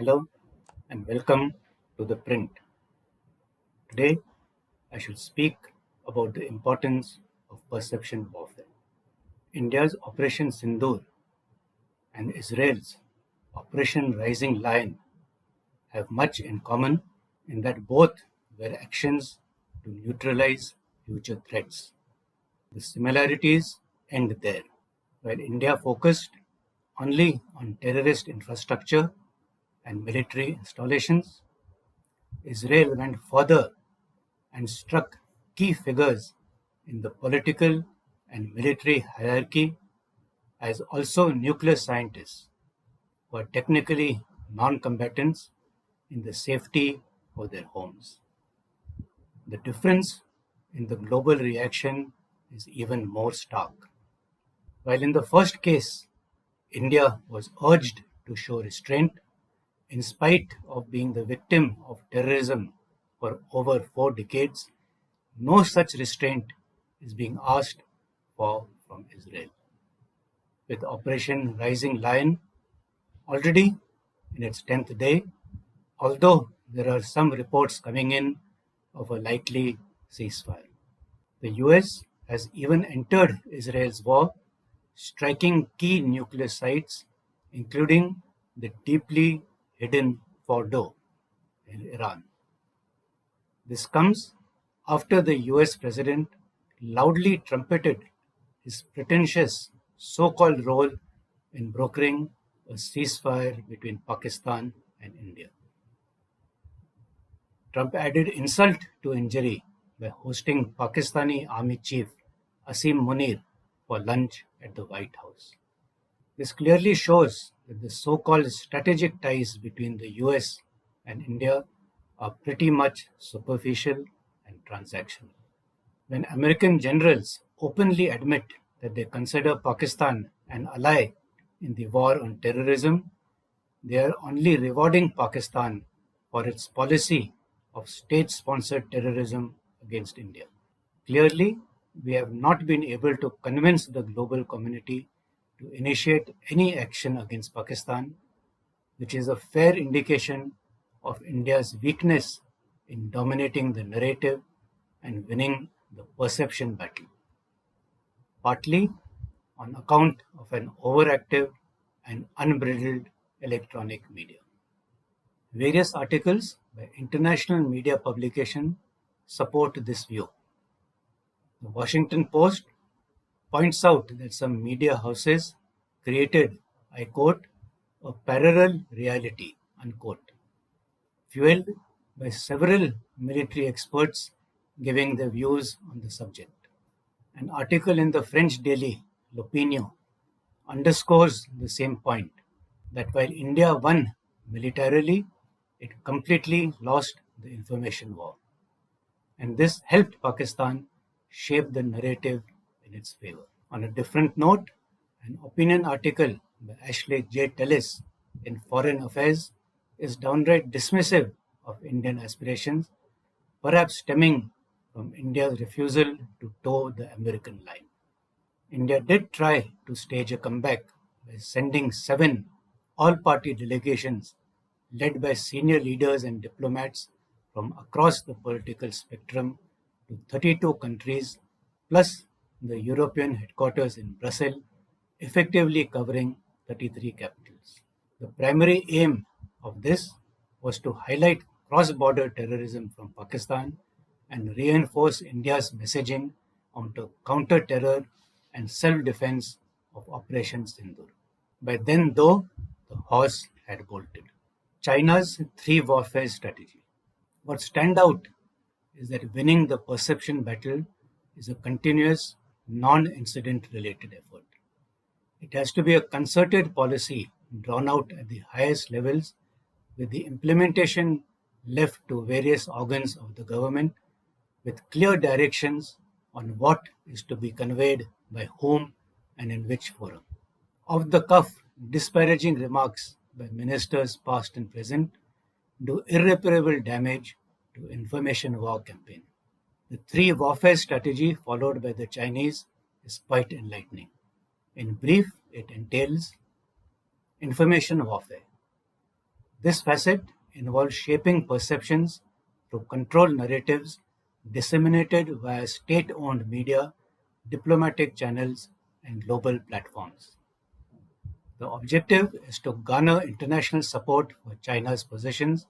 Hello and welcome to ThePrint. Today, I shall speak about the importance of perception warfare. India's Operation Sindoor and Israel's Operation Rising Lion have much in common in that both were actions to neutralize future threats. The similarities end there. While India focused only on terrorist infrastructure and military installations, Israel went further and struck key figures in the political and military hierarchy as also nuclear scientists who are technically non-combatants in the safety of their homes. The difference in the global reaction is even more stark. While in the first case, India was urged to show restraint in spite of being the victim of terrorism for over 4 decades, no such restraint is being asked for from Israel. With Operation Rising Lion already in its 10th day, although there are some reports coming in of a likely ceasefire. The US has even entered Israel's war, striking key nuclear sites, including the deeply hidden Fordo in Iran. This comes after the US president loudly trumpeted his pretentious so-called role in brokering a ceasefire between Pakistan and India. Trump added insult to injury by hosting Pakistani Army Chief Asim Munir for lunch at the White House. This clearly shows that the so-called strategic ties between the US and India are pretty much superficial and transactional. When American generals openly admit that they consider Pakistan an ally in the war on terrorism, they are only rewarding Pakistan for its policy of state-sponsored terrorism against India. Clearly, we have not been able to convince the global community to initiate any action against Pakistan, which is a fair indication of India's weakness in dominating the narrative and winning the perception battle, partly on account of an overactive and unbridled electronic media. Various articles by international media publications support this view. The Washington Post points out that some media houses created, I quote, a parallel reality, unquote, fueled by several military experts giving their views on the subject. An article in the French daily L'Opinion underscores the same point, that while India won militarily, it completely lost the information war. And this helped Pakistan shape the narrative in its favor. On a different note, an opinion article by Ashley J. Tellis in Foreign Affairs is downright dismissive of Indian aspirations, perhaps stemming from India's refusal to toe the American line. India did try to stage a comeback by sending 7 all-party delegations led by senior leaders and diplomats from across the political spectrum to 32 countries, plus the European headquarters in Brussels, effectively covering 33 capitals. The primary aim of this was to highlight cross-border terrorism from Pakistan and reinforce India's messaging on counter-terror and self-defense of Operation Sindoor. By then, though, the horse had bolted. China's 3 warfare strategy. What stands out is that winning the perception battle is a continuous, non-incident related effort. It has to be a concerted policy drawn out at the highest levels, with the implementation left to various organs of the government with clear directions on what is to be conveyed by whom and in which forum. Off the cuff, disparaging remarks by ministers past and present do irreparable damage to information war campaign. The 3 warfare strategy followed by the Chinese is quite enlightening. In brief, it entails information warfare. This facet involves shaping perceptions through controlled narratives disseminated via state owned media, diplomatic channels, and global platforms. The objective is to garner international support for China's positions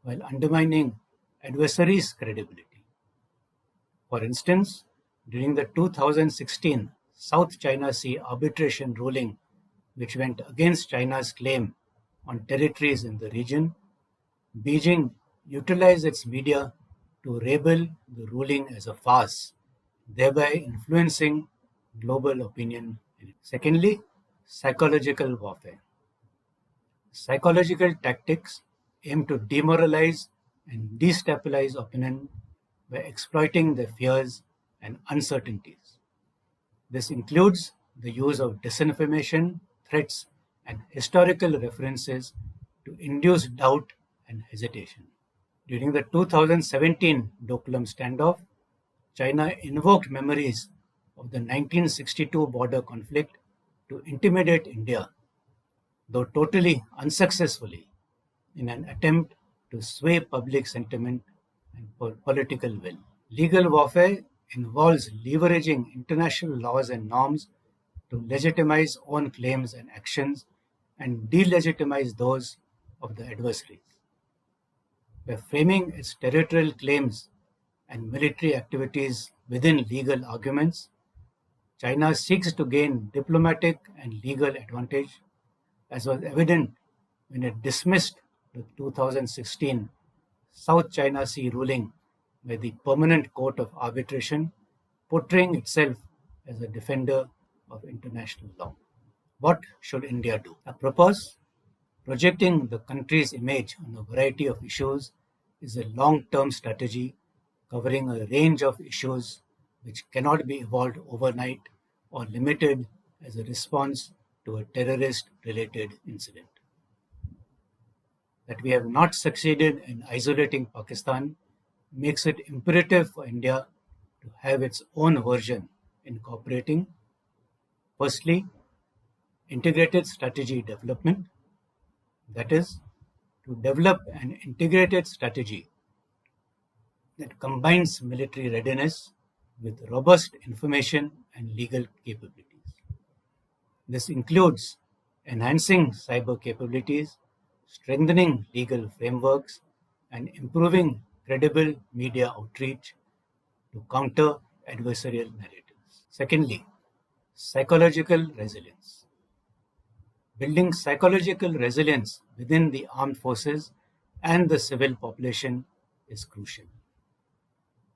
while undermining adversaries' credibility. For instance, during the 2016 South China Sea arbitration ruling, which went against China's claim on territories in the region, Beijing utilized its media to label the ruling as a farce, thereby influencing global opinion. Secondly, psychological warfare. Psychological tactics aim to demoralize and destabilize opponents by exploiting their fears and uncertainties. This includes the use of disinformation, threats, and historical references to induce doubt and hesitation. During the 2017 Doklam standoff, China invoked memories of the 1962 border conflict to intimidate India, though totally unsuccessfully, in an attempt to sway public sentiment and political will. Legal warfare involves leveraging international laws and norms to legitimize own claims and actions and delegitimize those of the adversaries. By framing its territorial claims and military activities within legal arguments, China seeks to gain diplomatic and legal advantage, as was evident when it dismissed the 2016 South China Sea ruling by the Permanent Court of Arbitration, portraying itself as a defender of international law. What should India do? Apropos, projecting the country's image on a variety of issues is a long term strategy covering a range of issues which cannot be evolved overnight or limited as a response to a terrorist related incident. That we have not succeeded in isolating Pakistan makes it imperative for India to have its own version incorporating, firstly, integrated strategy development, that is, to develop an integrated strategy that combines military readiness with robust information and legal capabilities. This includes enhancing cyber capabilities, strengthening legal frameworks, and improving credible media outreach to counter adversarial narratives. Secondly, psychological resilience. Building psychological resilience within the armed forces and the civil population is crucial.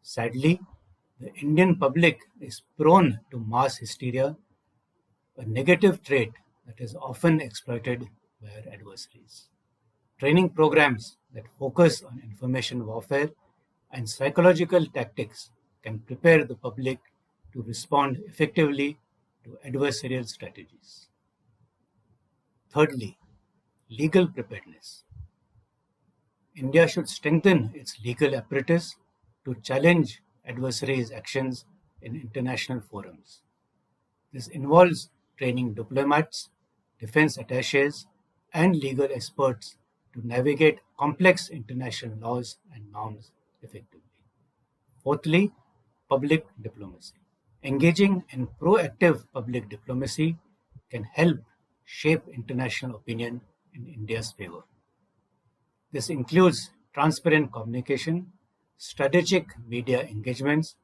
Sadly, the Indian public is prone to mass hysteria, a negative trait that is often exploited by our adversaries. Training programs that focus on information warfare and psychological tactics can prepare the public to respond effectively to adversarial strategies. Thirdly, legal preparedness. India should strengthen its legal apparatus to challenge adversaries' actions in international forums. This involves training diplomats, defense attaches, and legal experts to navigate complex international laws and norms effectively. Fourthly, public diplomacy. Engaging in proactive public diplomacy can help shape international opinion in India's favor. This includes transparent communication, strategic media engagements,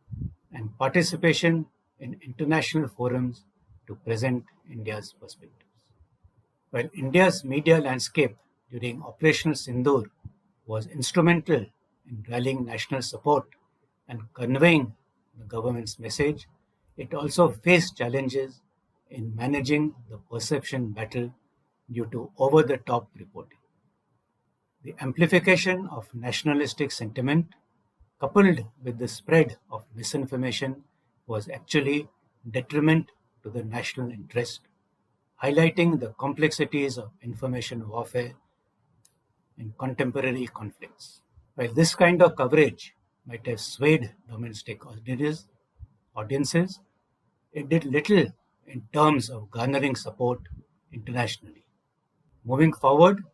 and participation in international forums to present India's perspectives. While India's media landscape during Operation Sindoor was instrumental in rallying national support and conveying the government's message, it also faced challenges in managing the perception battle due to over the top reporting. The amplification of nationalistic sentiment, coupled with the spread of misinformation, was actually detriment to the national interest, highlighting the complexities of information warfare in contemporary conflicts. While this kind of coverage might have swayed domestic audiences, it did little in terms of garnering support internationally. Moving forward,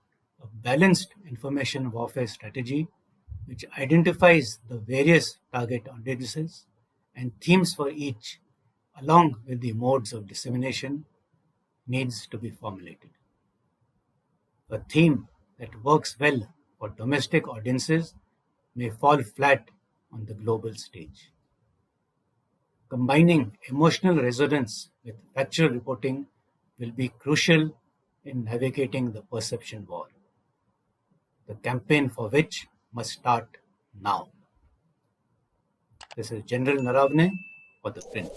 a balanced information warfare strategy which identifies the various target audiences and themes for each, along with the modes of dissemination, needs to be formulated. A theme that works well for domestic audiences may fall flat on the global stage. Combining emotional resonance with factual reporting will be crucial in navigating the perception war, the campaign for which must start now. This is General Naravane for ThePrint.